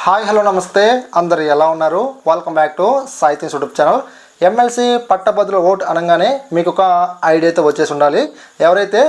Hi hello నమస్తే అందరు ఎలా ఉన్నారు? Welcome back to Sai things YouTube channel. MLC పట్టభద్రుల ఓట్ అనగానే మీకు ఒక ఐడియా అయితే వచ్చేసి ఉండాలి. ఎవరైతే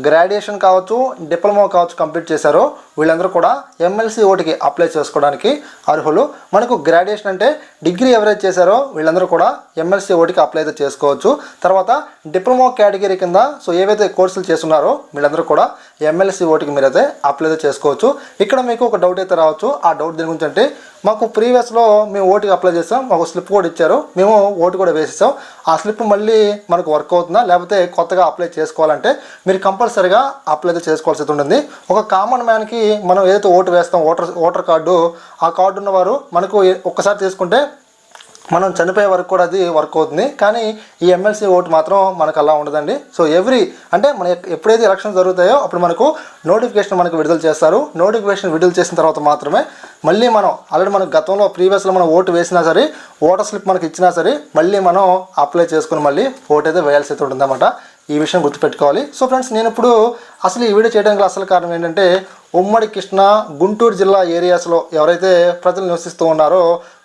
గ్రాడ్యుయేషన్ కావచ్చు, డిప్లొమా కావచ్చు కంప్లీట్ చేశారో వీళ్ళందరూ కూడా ఎమ్మెల్సీ ఓటుకి అప్లై చేసుకోవడానికి అర్హులు. మనకు గ్రాడ్యుయేషన్ అంటే డిగ్రీ ఎవరైతే చేశారో వీళ్ళందరూ కూడా ఎమ్మెల్సీ ఓటుకి అప్లై అయితే చేసుకోవచ్చు. తర్వాత డిప్లొమా కేటగిరీ కింద ఏవైతే కోర్సులు చేస్తున్నారో వీళ్ళందరూ కూడా ఎమ్మెల్సీ ఓటుకి మీరైతే అప్లై అయితే చేసుకోవచ్చు. ఇక్కడ మీకు ఒక డౌట్ అయితే రావచ్చు. ఆ డౌట్ దేని గురించి అంటే, మాకు ప్రీవియస్లో మేము ఓటుకి అప్లై చేసాం, మాకు స్లిప్ కూడా ఇచ్చారు, మేము ఓటు కూడా వేసేసాం, ఆ స్లిప్ మళ్ళీ మనకు వర్క్ అవుతుందా లేకపోతే కొత్తగా అప్లై చేసుకోవాలంటే మీరు కంపల్సరీగా అప్లై అయితే చేసుకోవాల్సి ఉంటుంది. ఒక కామన్ మ్యాన్కి మనం ఏదైతే ఓటు వేస్తాం, ఓటర్ కార్డు, ఆ కార్డు ఉన్నవారు మనకు ఒక్కసారి తీసుకుంటే మనం చనిపోయే వరకు కూడా అది వర్క్ అవుతుంది. కానీ ఈ ఎమ్మెల్సీ ఓటు మాత్రం మనకు అలా ఉండదండి. సో అంటే మన ఎప్పుడైతే ఎలక్షన్స్ జరుగుతాయో అప్పుడు మనకు నోటిఫికేషన్ మనకు విడుదల చేస్తారు. నోటిఫికేషన్ విడుదల చేసిన తర్వాత మాత్రమే మళ్ళీ మనం ఆల్రెడీ మనకు గతంలో ప్రీవియస్లో మనం ఓటు వేసినా సరే, ఓటర్ స్లిప్ మనకి ఇచ్చినా సరే మళ్ళీ మనం అప్లై చేసుకుని మళ్ళీ ఓటు అయితే వేయాల్సి అయితే ఉంటుందన్నమాట. ఈ విషయం గుర్తుపెట్టుకోవాలి. సో ఫ్రెండ్స్, నేను ఇప్పుడు అసలు ఈ వీడియో చేయడానికి అసలు కారణం ఏంటంటే, ఉమ్మడి కృష్ణా, గుంటూరు జిల్లా ఏరియాస్లో ఎవరైతే ప్రజలు నివసిస్తూ ఉన్నారో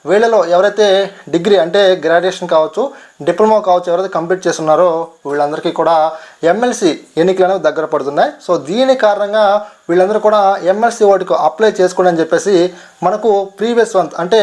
వీళ్ళలో ఎవరైతే డిగ్రీ అంటే గ్రాడ్యుయేషన్ కావచ్చు, డిప్లొమా కావచ్చు ఎవరైతే కంప్లీట్ చేస్తున్నారో వీళ్ళందరికీ కూడా ఎమ్మెల్సీ ఎన్నికలు అనేవి దగ్గర పడుతున్నాయి. సో దీని కారణంగా వీళ్ళందరూ కూడా ఎమ్మెల్సీ ఓటుకు అప్లై చేసుకోండి అని చెప్పేసి మనకు ప్రీవియస్ మంత్ అంటే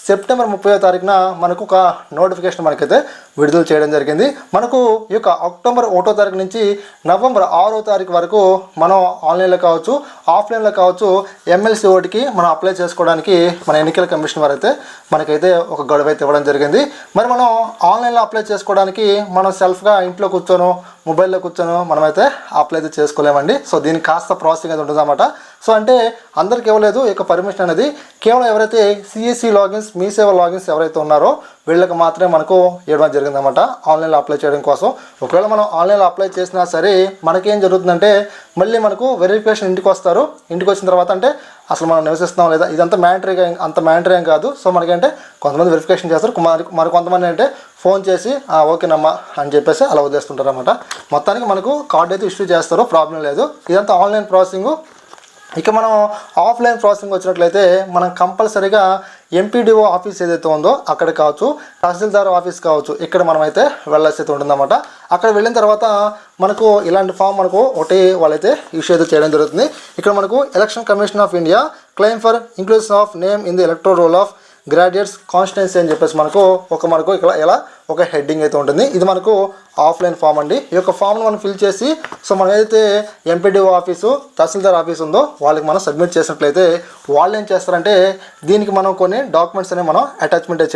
సెప్టెంబర్ 30వ తారీఖున మనకు ఒక నోటిఫికేషన్ మనకైతే విడుదల చేయడం జరిగింది. మనకు ఈ యొక్క అక్టోబర్ 1వ తారీఖు నుంచి నవంబర్ 6వ తారీఖు వరకు మనం ఆన్లైన్లో కావచ్చు, ఆఫ్లైన్లో కావచ్చు ఎమ్మెల్సీ ఓటుకి మనం అప్లై చేసుకోవడానికి మన ఎన్నికల కమిషన్ వారు అయితే మనకైతే ఒక గడువు అయితే ఇవ్వడం జరిగింది. మరి మనం ఆన్లైన్లో అప్లై చేసుకోవడానికి మనం సెల్ఫ్గా ఇంట్లో కూర్చోను, మొబైల్లో కూర్చొని మనమైతే అప్లై అయితే చేసుకోలేమండి. సో దీనికి కాస్త ప్రాసెసింగ్ అయితే ఉంటుందన్నమాట. సో అంటే అందరికి ఇవ్వలేదు ఈ యొక్క పర్మిషన్ అనేది. కేవలం ఎవరైతే సిఎస్సి లాగిన్స్, మీ సేవ లాగిన్స్ ఎవరైతే ఉన్నారో వీళ్ళకి మాత్రమే మనకు ఇవ్వడం జరిగిందన్నమాట ఆన్లైన్లో అప్లై చేయడం కోసం. ఒకవేళ మనం ఆన్లైన్లో అప్లై చేసినా సరే మనకేం జరుగుతుందంటే మళ్ళీ మనకు వెరిఫికేషన్ ఇంటికి వస్తారు. ఇంటికి వచ్చిన తర్వాత అంటే అసలు మనం నివసిస్తున్నాం లేదా, ఇదంతా మ్యాండటరీగా అంత మ్యాండటరీ ఏం కాదు. సో మనకంటే కొంతమంది వెరిఫికేషన్ చేస్తారు, మరి కొంతమంది అంటే ఫోన్ చేసి ఓకేనమ్మా అని చెప్పేసి అలా వదిలేస్తుంటారు అన్నమాట. మొత్తానికి మనకు కార్డు అయితే ఇష్యూ చేస్తారు, ప్రాబ్లం లేదు. ఇదంతా ఆన్లైన్ ప్రాసెసింగ్. ఇక మనం ఆఫ్లైన్ ప్రాసెసింగ్ వచ్చినట్లయితే మనం కంపల్సరీగా ఎంపీడీఓ ఆఫీస్ ఏదైతే ఉందో అక్కడ కావచ్చు, తహసీల్దార్ ఆఫీస్ కావచ్చు, ఇక్కడ మనమైతే వెళ్ళాల్సి అయితే ఉంటుందన్నమాట. అక్కడ వెళ్ళిన తర్వాత మనకు ఇలాంటి ఫామ్ మనకు ఒకటి వాళ్ళైతే ఇష్యూ అయితే చేయడం జరుగుతుంది. ఇక్కడ మనకు election commission of India claim for inclusion of name in the electoral roll of graduates constituency అని చెప్పేసి మనకు ఇక్కడ ఇలా ఒక హెడ్డింగ్ అయితే ఉంటుంది. ఇది మనకు ఆఫ్లైన్ ఫామ్ అండి. ఈ యొక్క ఫామ్ను మనం ఫిల్ చేసి మనం ఏదైతే ఎంపీడీఓ ఆఫీసు, తహసీల్దార్ ఆఫీస్ ఉందో వాళ్ళకి మనం సబ్మిట్ చేసినట్లయితే వాళ్ళు ఏం చేస్తారంటే దీనికి మనం కొన్ని డాక్యుమెంట్స్ అనేవి మనం అటాచ్మెంట్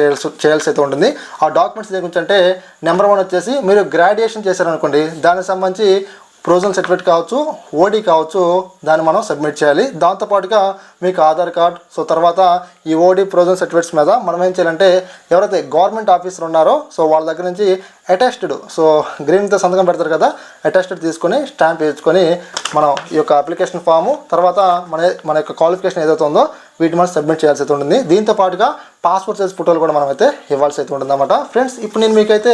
చేయాల్సి అయితే ఉంటుంది. ఆ డాక్యుమెంట్స్ దేని గురించి అంటే, నెంబర్ 1 వచ్చేసి మీరు గ్రాడ్యుయేషన్ చేశారనుకోండి, దానికి సంబంధించి ప్రొవిజనల్ సర్టిఫికేట్ కావచ్చు, ఓడి కావచ్చు, దాన్ని మనం సబ్మిట్ చేయాలి. దాంతోపాటుగా మీకు ఆధార్ కార్డ్, సో తర్వాత ఈ ఓడి ప్రొవిజనల్ సర్టిఫికేట్స్ మీద మనం ఏం చేయాలంటే ఎవరైతే గవర్నమెంట్ ఆఫీసర్ ఉన్నారో సో వాళ్ళ దగ్గర నుంచి అటెస్టెడ్, సో గ్రీన్తో సంతకం పెడతారు కదా, అటెస్టెడ్ తీసుకొని స్టాంప్ వేసుకొని మనం ఈ యొక్క అప్లికేషన్ ఫాము, తర్వాత మన యొక్క క్వాలిఫికేషన్ ఏదైతే ఉందో వీటిని మనం సబ్మిట్ చేయాల్సి అయితే ఉంటుంది. దీంతో పాటుగా పాస్పోర్ట్ సైజ్ ఫోటోలు కూడా మనం అయితే ఇవ్వాల్సి అయితే ఉంటుంది అన్నమాట. ఫ్రెండ్స్, ఇప్పుడు నేను మీకైతే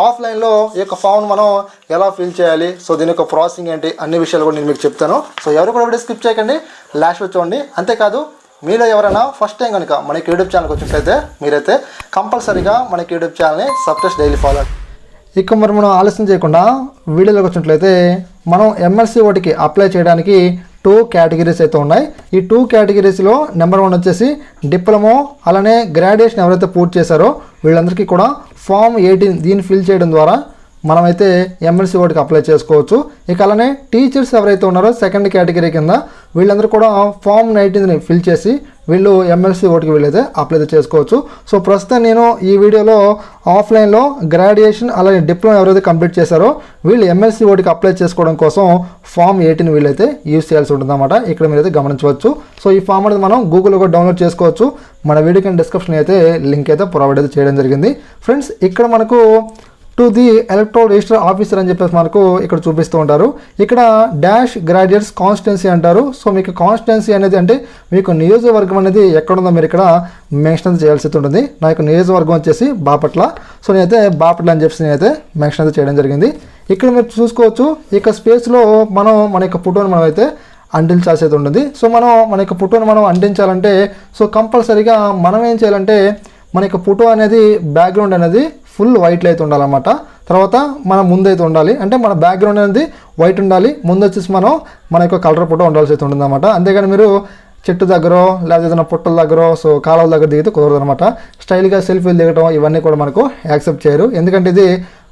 ఆఫ్లైన్లో ఈ యొక్క ఫామ్ మనం ఎలా ఫిల్ చేయాలి, సో దీని యొక్క ప్రాసెసింగ్ ఏంటి అన్ని విషయాలు కూడా నేను మీకు చెప్తాను. సో ఎవరు కూడా వీడియో స్కిప్ చేయకండి, లాస్ట్ చూడండి. అంతేకాదు మీలో ఎవరైనా ఫస్ట్ టైం కనుక మనకి యూట్యూబ్ ఛానల్కి వచ్చినట్లయితే మీరైతే కంపల్సరీగా మనకి యూట్యూబ్ ఛానల్ని సబ్స్క్రైబ్ డైలీ ఫాలో. ఇక మరి మనం ఆలస్యం చేయకుండా వీడియోలోకి వచ్చినట్లయితే మనం ఎమ్మెల్సీ ఓటుకి అప్లై చేయడానికి 2 కేటగిరీస్ అయితే ఉన్నాయి. ఈ 2 కేటగిరీస్లో నెంబర్ 1 వచ్చేసి డిప్లొమా, అలానే గ్రాడ్యుయేషన్ ఎవరైతే పూర్తి చేశారో వీళ్ళందరికీ కూడా ఫామ్ 18 దీన్ని ఫిల్ చేయడం ద్వారా మనమైతే ఎమ్మెల్సీ ఓటుకి అప్లై చేసుకోవచ్చు. ఇక అలానే టీచర్స్ ఎవరైతే ఉన్నారో సెకండ్ కేటగిరీ కింద వీళ్ళందరూ కూడా ఫామ్ 19ని ఫిల్ చేసి వీళ్ళు ఎమ్మెల్సీ ఓటుకి వీళ్ళైతే అప్లై చేసుకోవచ్చు. సో ప్రస్తుతం నేను ఈ వీడియోలో ఆఫ్లైన్లో గ్రాడ్యుయేషన్ అలాగే డిప్లొమా ఎవరైతే కంప్లీట్ చేశారో వీళ్ళు ఎమ్మెల్సీ ఓటుకి అప్లై చేసుకోవడం కోసం ఫామ్ 18 వీళ్ళైతే యూజ్ చేయాల్సి ఉంటుందన్నమాట. ఇక్కడ మీరైతే గమనించవచ్చు. సో ఈ ఫామ్ అనేది మనం గూగుల్లో కూడా డౌన్లోడ్ చేసుకోవచ్చు. మన వీడియో కింద డిస్క్రిప్షన్ అయితే లింక్ అయితే ప్రొవైడ్ అయితే చేయడం జరిగింది. ఫ్రెండ్స్, ఇక్కడ మనకు to the electoral register officer అని చెప్పేసి మనకు ఇక్కడ చూపిస్తూ ఉంటారు. ఇక్కడ డాష్ గ్రాడ్యుయేట్స్ కాన్స్టిట్యుయెన్సీ అంటారు. సో మీకు కాన్స్టిట్యుయెన్సీ అనేది అంటే మీకు నియోజకవర్గం అనేది ఎక్కడుందో మీరు ఇక్కడ మెన్షన్ చేయాల్సి ఉంటుంది. నా యొక్క నియోజకవర్గం వచ్చేసి బాపట్ల. సో నేనైతే బాపట్ల అని చెప్పేసి నేనైతే మెన్షన్ అయితే చేయడం జరిగింది. ఇక్కడ మీరు చూసుకోవచ్చు. ఇక స్పేస్లో మన యొక్క ఫోటోని మనం అయితే అంటించాల్సి అయితే ఉంటుంది. సో మన యొక్క ఫోటోని మనం అంటించాలంటే సో కంపల్సరీగా మనం ఏం చేయాలంటే మన యొక్క ఫోటో అనేది బ్యాక్గ్రౌండ్ అనేది ఫుల్ వైట్లో అయితే ఉండాలన్నమాట. తర్వాత మన ముందైతే ఉండాలి, అంటే మన బ్యాక్గ్రౌండ్ అనేది వైట్ ఉండాలి, ముందు వచ్చేసి మన యొక్క కలర్ ఫోటో ఉండాల్సి అయితే ఉంటుంది అన్నమాట. అంతేగాని మీరు చెట్టు దగ్గర లేదా ఏదైనా పుట్టల దగ్గర సో కాలువల దగ్గర దిగితే కుదరదు అనమాట. స్టైల్గా సెల్ఫీలు దిగటం ఇవన్నీ కూడా మనకు యాక్సెప్ట్ చేయరు, ఎందుకంటే ఇది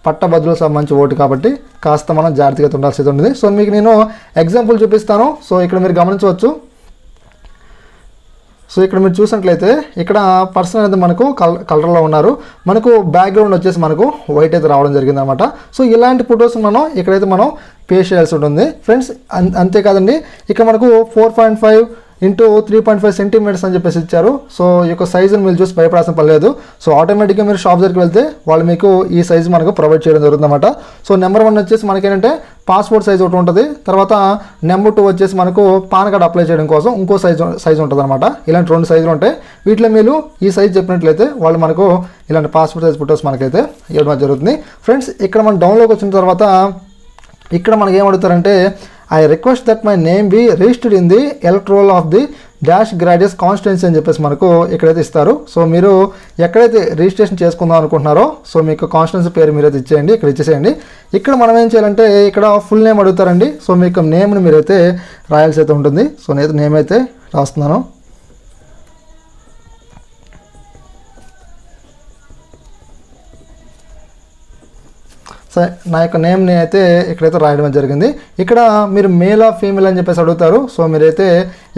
పట్టభద్రులకు సంబంధించి ఓటు కాబట్టి కాస్త మనం జాగ్రత్తగా ఉండాల్సి ఉంటుంది. సో మీకు నేను ఎగ్జాంపుల్ చూపిస్తాను. సో ఇక్కడ మీరు గమనించవచ్చు. సో ఇక్కడ మీరు చూసినట్లయితే ఇక్కడ పర్సన్ అనేది మనకు కలర్లో ఉన్నారు, మనకు బ్యాక్గ్రౌండ్ వచ్చేసి మనకు వైట్ అయితే రావడం జరిగింది అనమాట. సో ఇలాంటి ఫొటోస్ మనం ఇక్కడైతే మనం పేస్ట్ చేయాల్సి ఉంటుంది ఫ్రెండ్స్. అంతేకాదండి, ఇక్కడ మనకు 4.5 ఇంటూ 3.5 సెంటీమీటర్స్ అని చెప్పేసి ఇచ్చారు. సో ఈ యొక్క సైజుని మీరు చూసి భయపడాల్సిన పని లేదు. సో ఆటోమేటిక్గా మీరు షాప్ దగ్గరికి వెళ్తే వాళ్ళు మీకు ఈ సైజు మనకు ప్రొవైడ్ చేయడం జరుగుతుంది అనమాట. సో నెంబర్ 1 వచ్చేసి మనకేంటంటే పాస్పోర్ట్ సైజ్ ఒకటి ఉంటుంది, తర్వాత నెంబర్ 2 వచ్చేసి మనకు పాన్ కార్డ్ అప్లై చేయడం కోసం ఇంకో సైజు ఉంటుంది అనమాట. ఇలాంటి 2 సైజులు ఉంటాయి. వీటిలో మీరు ఈ సైజ్ చెప్పినట్లయితే వాళ్ళు మనకు ఇలాంటి పాస్పోర్ట్ సైజ్ ఫొటోస్ మనకైతే ఇవ్వడం జరుగుతుంది ఫ్రెండ్స్. ఇక్కడ మన డౌన్లోకి వచ్చిన తర్వాత ఇక్కడ మనకి ఏం అడుగుతారంటే I request that my name be registered in the electoral of the dash graduates constituency అని చెప్పేసి మనకు ఇక్కడైతే ఇస్తారు. సో మీరు ఎక్కడైతే రిజిస్ట్రేషన్ చేసుకుందాం అనుకుంటున్నారో సో మీకు కాన్స్టిట్యున్సీ పేరు మీరైతే ఇచ్చేయండి, ఇక్కడ ఇచ్చేసేయండి. ఇక్కడ మనం ఏం చేయాలంటే ఇక్కడ ఫుల్ నేమ్ అడుగుతారండి. సో మీకు నేమ్ని మీరైతే రాయాల్సి అయితే ఉంటుంది. సో నేనైతే నేమ్ అయితే రాస్తున్నాను. సో నా యొక్క నేమ్ని అయితే ఇక్కడైతే రాయడం జరిగింది. ఇక్కడ మీరు మేల్ ఆఫ్ ఫీమేల్ అని చెప్పేసి అడుగుతారు. సో మీరైతే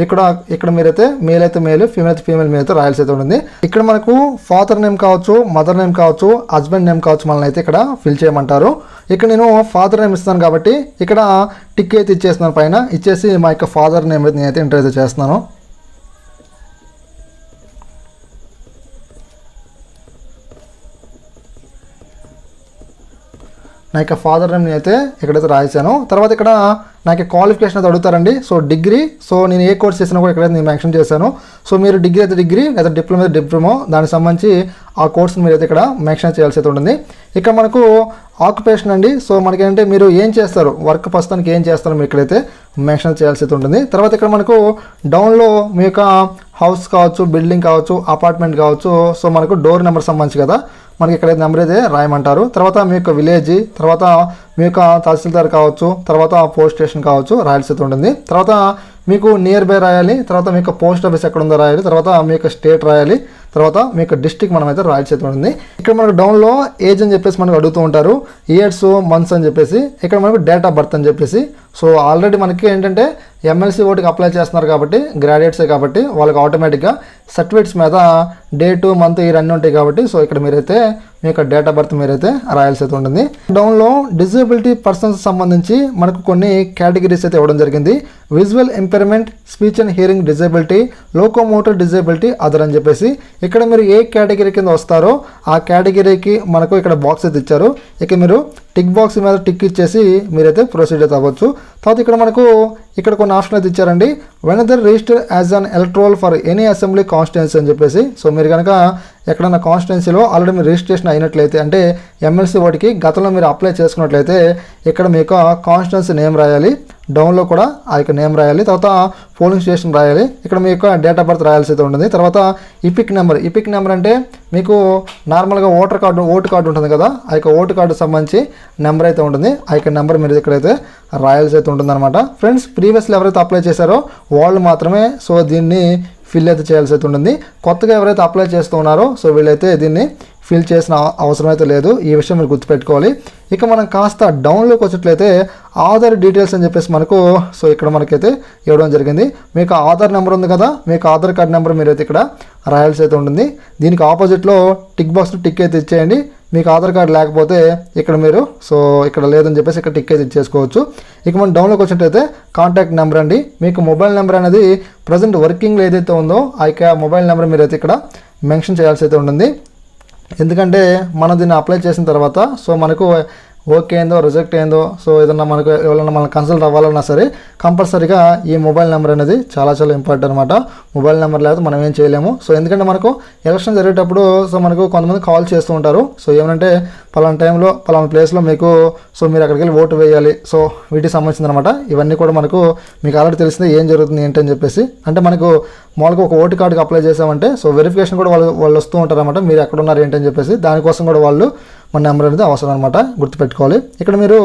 ఇక్కడ మీరైతే మేల్ అయితే మేల్, ఫీమేల్ అయితే ఫీమేల్ మీరైతే రాయాల్సి అయితే ఉంటుంది. ఇక్కడ మనకు ఫాదర్ నేమ్ కావచ్చు, మదర్ నేమ్ కావచ్చు, హస్బెండ్ నేమ్ కావచ్చు, మనల్ని అయితే ఇక్కడ ఫిల్ చేయమంటారు. ఇక్కడ నేను ఫాదర్ నేమ్ ఇస్తాను కాబట్టి ఇక్కడ టిక్ అయితే ఇచ్చేస్తున్నాను, పైన ఇచ్చేసి మా యొక్క ఫాదర్ నేమ్ అయితే నేనైతే ఎంటర్ అయితే చేస్తున్నాను. నా యొక్క ఫాదర్ నేమ్ అయితే ఇక్కడైతే రాయించాను. తర్వాత ఇక్కడ నాకు క్వాలిఫికేషన్ అయితే అడుగుతారండి. సో డిగ్రీ, సో నేను ఏ కోర్స్ చేసినా కూడా ఇక్కడైతే నేను మెన్షన్ చేశాను. సో మీరు డిగ్రీ అయితే డిగ్రీ లేదా డిప్లొమా అయితే డిప్లొమా, దానికి సంబంధించి ఆ కోర్స్ని మీరైతే ఇక్కడ మెన్షన్ చేయాల్సి అయితే ఉంటుంది. ఇక్కడ మనకు ఆక్యుపేషన్ అండి. సో మనకేంటంటే మీరు ఏం చేస్తారు, వర్క్ ప్రస్తుతానికి ఏం చేస్తారో మీరు ఇక్కడైతే మెన్షన్ చేయాల్సి అయితే ఉంటుంది. తర్వాత ఇక్కడ మనకు డౌన్లో మీ యొక్క హౌస్ కావచ్చు, బిల్డింగ్ కావచ్చు, అపార్ట్మెంట్ కావచ్చు, సో మనకు డోర్ నెంబర్ సంబంధించి కదా మనకి ఇక్కడ నెంబర్ అయితే రాయమంటారు. తర్వాత మీ యొక్క విలేజ్, తర్వాత మీ యొక్క తహసీల్దార్ కావచ్చు, తర్వాత పోస్ట్ స్టేషన్ కావచ్చు రాయాల్సి అయితే ఉంటుంది. తర్వాత మీకు నియర్ బై రాయాలి, తర్వాత మీ యొక్క పోస్ట్ ఆఫీస్ ఎక్కడ ఉందో రాయాలి, తర్వాత మీ యొక్క స్టేట్ రాయాలి, తర్వాత మీ యొక్క డిస్ట్రిక్ట్ మనం అయితే రాయాల్సి అయితే ఉంటుంది. ఇక్కడ మనకు డౌన్లో ఏజ్ అని చెప్పేసి మనకు అడుగుతూ ఉంటారు, ఇయర్స్, మంత్స్ అని చెప్పేసి. ఇక్కడ మనకు డేట్ ఆఫ్ బర్త్ అని చెప్పేసి. సో ఆల్రెడీ మనకి ఏంటంటే ఎమ్మెల్సీ ఓటుకి అప్లై చేస్తున్నారు కాబట్టి గ్రాడ్యుయేట్సే కాబట్టి వాళ్ళకి ఆటోమేటిక్గా సర్టిఫికేట్స్ మీద డేటు, మంత్, ఇయర్ అన్నీ ఉంటాయి కాబట్టి సో ఇక్కడ మీరైతే మీ యొక్క డేట్ ఆఫ్ బర్త్ మీరైతే రాయాల్సి అయితే ఉంటుంది. డౌన్లో డిజేబిలిటీ పర్సన్స్ సంబంధించి మనకు కొన్ని కేటగిరీస్ అయితే ఇవ్వడం జరిగింది. Visual impairment, speech and hearing disability, locomotor disability, other అని చెప్పేసి. ఇక్కడ మీరు ఏ కేటగిరీ కింద వస్తారో ఆ కేటగిరీకి మనకు ఇక్కడ బాక్స్ అయితే ఇచ్చారు. ఇక మీరు టిక్ బాక్స్ మీద టిక్ ఇచ్చేసి మీరైతే ప్రొసీడ్ అయితే అవ్వచ్చు. తర్వాత ఇక్కడ మనకు ఇక్కడ కొన్ని ఆప్షన్ అయితే ఇచ్చారండి. Whether register as an electoral for any assembly constituency అని చెప్పేసి. సో మీరు కనుక ఎక్కడన్నా కాన్స్టిట్యున్సీలో ఆల్రెడీ మీరు రిజిస్ట్రేషన్ అయినట్లయితే, అంటే ఎమ్మెల్సీ ఓటికి గతంలో మీరు అప్లై చేసుకున్నట్లయితే ఇక్కడ మీ యొక్క కాన్స్టిట్యున్సీ నేమ్ రాయాలి, డౌన్లో కూడా ఆ యొక్క నేమ్ రాయాలి, తర్వాత పోలింగ్ స్టేషన్ రాయాలి, ఇక్కడ మీ యొక్క డేట్ ఆఫ్ బర్త్ రాయాల్సి అయితే ఉంటుంది. తర్వాత ఇపిక్ నెంబర్ అంటే మీకు నార్మల్గా ఓటు కార్డు ఉంటుంది కదా, ఆ యొక్క ఓటు కార్డు సంబంధించి నెంబర్ అయితే ఉంటుంది. ఆ యొక్క నెంబర్ మీరు ఇక్కడైతే రాయాల్సి అయితే ఉంటుంది అనమాట. ఫ్రెండ్స్, ప్రీవియస్లో ఎవరైతే అప్లై చేశారో వాళ్ళు మాత్రమే సో దీన్ని ఫిల్ అయితే చేయాల్సి అయితే ఉంటుంది. కొత్తగా ఎవరైతే అప్లై చేస్తూ ఉన్నారో సో వీళ్ళైతే దీన్ని ఫిల్ చేసిన అవసరం అయితే లేదు. ఈ విషయం మీరు గుర్తుపెట్టుకోవాలి. ఇక మనం కాస్త డౌన్లోకి వచ్చేట్లయితే ఆధార్ డీటెయిల్స్ అని చెప్పేసి మనకు సో ఇక్కడ మనకైతే ఇవ్వడం జరిగింది. మీకు ఆధార్ నెంబర్ ఉంది కదా, మీకు ఆధార్ కార్డ్ నెంబర్ మీరైతే ఇక్కడ రాయాల్సి అయితే ఉంటుంది. దీనికి ఆపోజిట్లో టిక్ బాక్స్లో టిక్ అయితే ఇచ్చేయండి. మీకు ఆధార్ కార్డు లేకపోతే ఇక్కడ మీరు సో ఇక్కడ లేదని చెప్పేసి ఇక్కడ టిక్ అయితే ఇచ్చేసుకోవచ్చు. ఇక మనం డౌన్లోకి వచ్చినట్టయితే కాంటాక్ట్ నెంబర్ అండి. మీకు మొబైల్ నెంబర్ అనేది ప్రజెంట్ వర్కింగ్లో ఏదైతే ఉందో ఆ యొక్క మొబైల్ నెంబర్ మీరైతే ఇక్కడ మెన్షన్ చేయాల్సి అయితే ఉంటుంది. ఎందుకంటే మనం దీన్ని అప్లై చేసిన తర్వాత సో మనకు ఓకే అయిందో రిజెక్ట్ అయిందో, సో ఏదన్నా మనకు ఎవరైనా మనం కన్సల్ట్ అవ్వాలన్నా సరే కంపల్సరీగా ఈ మొబైల్ నెంబర్ అనేది చాలా చాలా ఇంపార్టెంట్ అనమాట. మొబైల్ నెంబర్ లేకపోతే మనం ఏం చేయలేము. సో ఎందుకంటే మనకు ఎలక్షన్ జరిగేటప్పుడు సో మనకు కొంతమంది కాల్ చేస్తూ ఉంటారు. సో ఏమంటే పలానా టైంలో పలానా ప్లేస్లో మీకు సో మీరు అక్కడికి వెళ్ళి ఓటు వేయాలి, సో వీటికి సంబంధించింది అనమాట. ఇవన్నీ కూడా మనకు మీకు ఆల్రెడీ తెలిసిందే ఏం జరుగుతుంది ఏంటని చెప్పేసి. అంటే మనకు మామూలుగా ఒక ఓటు కార్డుకి అప్లై చేసామంటే సో వెరిఫికేషన్ కూడా వాళ్ళు వస్తూ ఉంటారన్నమాట, మీరు ఎక్కడ ఉన్నారు ఏంటని చెప్పేసి. దానికోసం కూడా వాళ్ళు మన నెంబర్ అనేది అవసరం అనమాట, గుర్తుపెట్టుకోవాలి. ఇక్కడ మీరు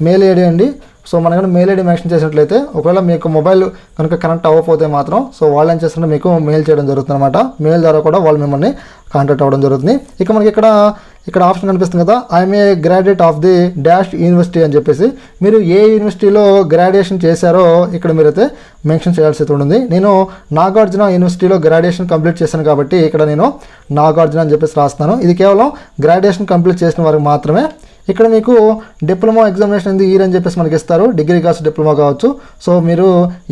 మెయిల్ ఐడి అండి. సో మనం కనుక మెయిల్ ఐడి మెన్షన్ చేసినట్లయితే ఒకవేళ మీకు మొబైల్ కనుక కనెక్ట్ అవ్వకపోతే మాత్రం సో వాళ్ళు ఏం చేస్తారంటే మీకు మెయిల్ చేయడం జరుగుతుంది అనమాట. మెయిల్ ద్వారా కూడా వాళ్ళు మిమ్మల్ని కాంటాక్ట్ అవ్వడం జరుగుతుంది. ఇక మనకి ఇక్కడ ఆప్షన్ కనిపిస్తుంది కదా, I'm a graduate of the dash university అని చెప్పేసి. మీరు ఏ యూనివర్సిటీలో గ్రాడ్యుయేషన్ చేశారో ఇక్కడ మీరైతే మెన్షన్ చేయాల్సి ఉంటుంది. నేను నాగార్జున యూనివర్సిటీలో గ్రాడ్యుయేషన్ కంప్లీట్ చేశాను కాబట్టి ఇక్కడ నేను నాగార్జున అని చెప్పేసి రాస్తున్నాను. ఇది కేవలం గ్రాడ్యుయేషన్ కంప్లీట్ చేసిన వారికి మాత్రమే. ఇక్కడ మీకు డిప్లొమా ఎగ్జామినేషన్ ఉంది ఇయర్ అని చెప్పేసి మనకి ఇస్తారు, డిగ్రీ కావచ్చు డిప్లొమా కావచ్చు. సో మీరు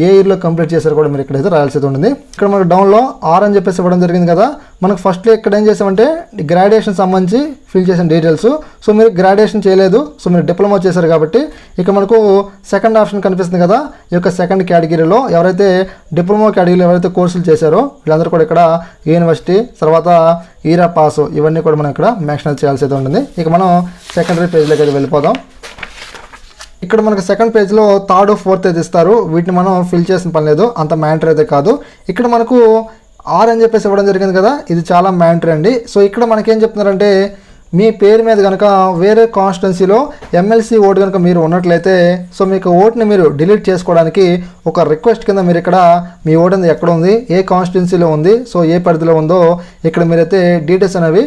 ఏ ఇయర్లో కంప్లీట్ చేశారు కూడా మీరు ఇక్కడైతే రాయాల్సి ఉంటుంది. ఇక్కడ మనకు డౌన్లో ఆర్ అని చెప్పేసి ఇవ్వడం జరిగింది కదా. మనకు ఫస్ట్లో ఇక్కడ ఏం చేసామంటే గ్రాడ్యుయేషన్ సంబంధించి ఫిల్ చేసిన డీటెయిల్స్. సో మీరు గ్రాడ్యుయేషన్ చేయలేదు, సో మీరు డిప్లొమా చేశారు కాబట్టి ఇక మనకు సెకండ్ ఆప్షన్ కనిపిస్తుంది కదా. ఈ యొక్క సెకండ్ కేటగిరీలో ఎవరైతే డిప్లొమా కేటగిరీలో ఎవరైతే కోర్సులు చేశారో వీళ్ళందరూ కూడా ఇక్కడ యూనివర్సిటీ తర్వాత ఈరా పాస్ ఇవన్నీ కూడా మనం ఇక్కడ మెన్షన్ చేయాల్సి అయితే ఉంటుంది. ఇక మనం సెకండరీ పేజ్లోకి అయితే వెళ్ళిపోదాం. ఇక్కడ మనకు సెకండ్ పేజ్లో థర్డ్ ఫోర్త్ అయితే ఇస్తారు. వీటిని మనం ఫిల్ చేసిన పని లేదు, అంత మ్యాటర్ అయితే కాదు. ఇక్కడ మనకు ఆర్ అని చెప్పేసి ఇవ్వడం జరిగింది కదా, ఇది చాలా మ్యాటర్ అండి. సో ఇక్కడ మనకేం చెప్తున్నారంటే మీ పేరు మీద కనుక వేరే కాన్స్టిట్యున్సీలో ఎమ్మెల్సీ ఓటు కనుక మీరు ఉన్నట్లయితే సో మీకు ఓటుని మీరు డిలీట్ చేసుకోవడానికి ఒక రిక్వెస్ట్ కింద మీరు ఇక్కడ మీ ఓటు అనేది ఎక్కడ ఉంది, ఏ కాన్స్టిట్యున్సీలో ఉంది, సో ఏ పరిధిలో ఉందో ఇక్కడ మీరైతే డీటెయిల్స్ అనేవి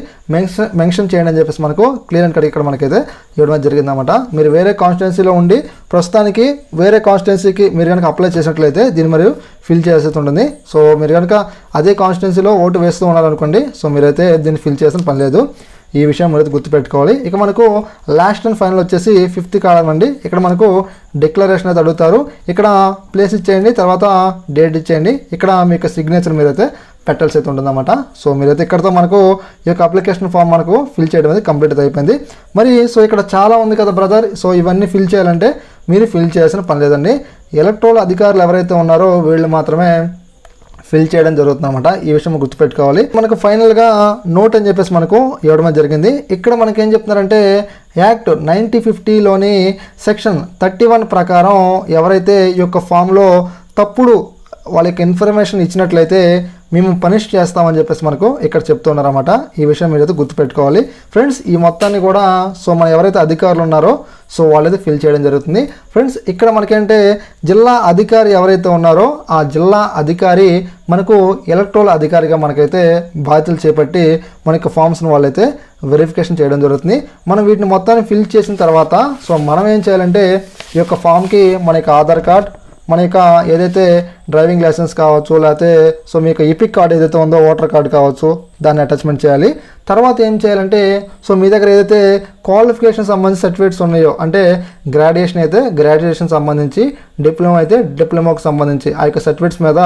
మెన్షన్ చేయండి అని చెప్పేసి మనకు క్లియర్ అండ్ కట్ ఇక్కడ మనకైతే ఇవ్వడం జరిగిందన్నమాట. మీరు వేరే కాన్స్టిట్యున్సీలో ఉండి ప్రస్తుతానికి వేరే కాన్స్టిట్యున్సీకి మీరు కనుక అప్లై చేసినట్లయితే దీన్ని మరియు ఫిల్ చేయాల్సి ఉంటుంది. సో మీరు కనుక అదే కాన్స్టిట్యున్సీలో ఓటు వేస్తూ ఉన్నారనుకోండి, సో మీరైతే దీన్ని ఫిల్ చేసిన పని లేదు. ఈ విషయం మీరైతే గుర్తుపెట్టుకోవాలి. ఇక మనకు లాస్ట్ అండ్ ఫైనల్ వచ్చేసి 5th కాలం అండి. ఇక్కడ మనకు డిక్లరేషన్ అయితే అడుగుతారు. ఇక్కడ ప్లేస్ ఇచ్చేయండి, తర్వాత డేట్ ఇచ్చేయండి. ఇక్కడ మీకు సిగ్నేచర్ మీరైతే పెట్టాల్సి అయితే ఉంటుందన్నమాట. సో మీరైతే ఇక్కడతో మనకు ఈ యొక్క అప్లికేషన్ ఫామ్ మనకు ఫిల్ చేయడం అనేది కంప్లీట్ అయిపోయింది. మరి సో ఇక్కడ చాలా ఉంది కదా బ్రదర్, సో ఇవన్నీ ఫిల్ చేయాలంటే మీరు ఫిల్ చేయాల్సిన పని లేదండి. ఎలక్టోరల్ అధికారులు ఎవరైతే ఉన్నారో వీళ్ళు మాత్రమే ఫిల్ చేయడం జరుగుతుంది అనమాట. ఈ విషయం గుర్తుపెట్టుకోవాలి. మనకు ఫైనల్గా నోట్ అని చెప్పేసి మనకు ఇవ్వడం జరిగింది. ఇక్కడ మనకి ఏం చెప్తున్నారంటే యాక్ట్ 1950లోని సెక్షన్ 31 ప్రకారం ఎవరైతే ఈ యొక్క ఫామ్లో తప్పుడు వాళ్ళకి ఇన్ఫర్మేషన్ ఇచ్చినట్లయితే మేము పనిష్ చేస్తామని చెప్పేసి మనకు ఇక్కడ చెప్తున్నారన్నమాట. ఈ విషయం మీరైతే గుర్తుపెట్టుకోవాలి ఫ్రెండ్స్. ఈ మొత్తాన్ని కూడా సో మన ఎవరైతే అధికారులు ఉన్నారో సో వాళ్ళైతే ఫిల్ చేయడం జరుగుతుంది ఫ్రెండ్స్. ఇక్కడ మనకేంటే జిల్లా అధికారి ఎవరైతే ఉన్నారో ఆ జిల్లా అధికారి మనకు ఎలక్టోరల్ అధికారిగా మనకైతే బాధ్యతలు చేపట్టి మనకి ఫామ్స్ని వాళ్ళైతే వెరిఫికేషన్ చేయడం జరుగుతుంది. మనం వీటిని మొత్తాన్ని ఫిల్ చేసిన తర్వాత సో మనం ఏం చేయాలంటే ఈ యొక్క ఫామ్కి మన యొక్క ఆధార్ కార్డ్, మన యొక్క ఏదైతే డ్రైవింగ్ లైసెన్స్ కావచ్చు, లేకపోతే సో మీకు ఈపిక్ కార్డ్ ఏదైతే ఉందో ఓటర్ కార్డు కావచ్చు దాన్ని అటాచ్మెంట్ చేయాలి. తర్వాత ఏం చేయాలంటే సో మీ దగ్గర ఏదైతే క్వాలిఫికేషన్ సంబంధించి సర్టిఫికేట్స్ ఉన్నాయో, అంటే గ్రాడ్యుయేషన్ అయితే గ్రాడ్యుయేషన్ సంబంధించి, డిప్లొమా అయితే డిప్లొమాకు సంబంధించి ఆ యొక్క సర్టిఫికేట్స్ మీద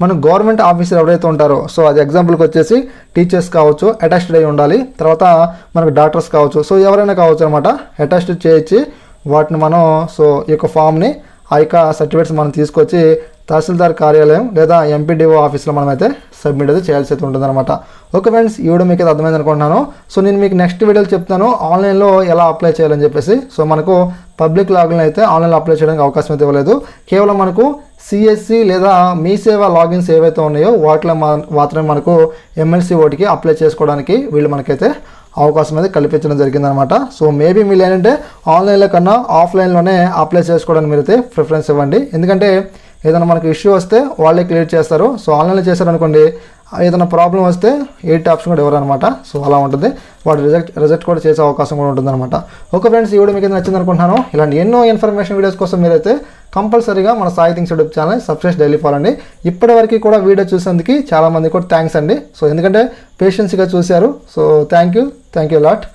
మన గవర్నమెంట్ ఆఫీసర్ ఎవరైతే ఉంటారో సో అది ఎగ్జాంపుల్కి వచ్చేసి టీచర్స్ కావచ్చు అటాచ్డ్ అయి ఉండాలి. తర్వాత మనకు డాక్టర్స్ కావచ్చు, సో ఎవరైనా కావచ్చు అనమాట అటాచ్డ్ చేయించి వాటిని మనం సో ఈ యొక్క ఫామ్ని ఆ యొక్క సర్టిఫికేట్స్ మనం తీసుకొచ్చి తహసీల్దార్ కార్యాలయం లేదా ఎంపీడీఓ ఆఫీస్లో మనమైతే సబ్మిట్ అయితే చేయాల్సి అయితే ఉంటుందన్నమాట. ఓకే ఫ్రెండ్స్, ఈ వీడియో మీకు అయితే అర్థమైంది అనుకుంటున్నాను. సో నేను మీకు నెక్స్ట్ వీడియోలో చెప్తాను ఆన్లైన్లో ఎలా అప్లై చేయాలని చెప్పేసి. సో మనకు పబ్లిక్ లాగిన్ అయితే ఆన్లైన్లో అప్లై చేయడానికి అవకాశం అయితే ఇవ్వలేదు. కేవలం మనకు సిఎస్సి లేదా మీ సేవ లాగిన్స్ ఏవైతే ఉన్నాయో వాటిలో మాత్రమే మనకు ఎమ్మెల్సీ ఓటుకి అప్లై చేసుకోవడానికి వీళ్ళు మనకైతే అవకాశం అయితే కల్పించడం జరిగిందనమాట. సో మేబీ మీరు ఏంటంటే ఆన్లైన్లో కన్నా ఆఫ్లైన్లోనే అప్లై చేసుకోవడానికి మీరైతే ప్రిఫరెన్స్ ఇవ్వండి. ఎందుకంటే ఏదైనా మనకు ఇష్యూ వస్తే వాళ్ళే క్లియర్ చేస్తారు. సో ఆన్లైన్లో చేశారనుకోండి ఏదైనా ప్రాబ్లం వస్తే 8 ఆప్షన్ కూడా ఇవ్వరు అనమాట. సో అలా ఉంటుంది, వాడు రిజెక్ట్ కూడా చేసే అవకాశం కూడా ఉంటుందన్నమాట. ఓకే ఫ్రెండ్స్, ఈ వీడియో మీకు నచ్చింది అనుకుంటున్నాను. ఇలాంటి ఎన్నో ఇన్ఫర్మేషన్ వీడియోస్ కోసం మీరైతే కంపల్సరీగా మన Sai things YouTube channel subscribe daily follow అండి. ఇప్పటివరకు కూడా వీడియో చూసేందుకు చాలామంది కూడా థ్యాంక్స్ అండి. సో ఎందుకంటే పేషెన్స్గా చూశారు. So thank you lot.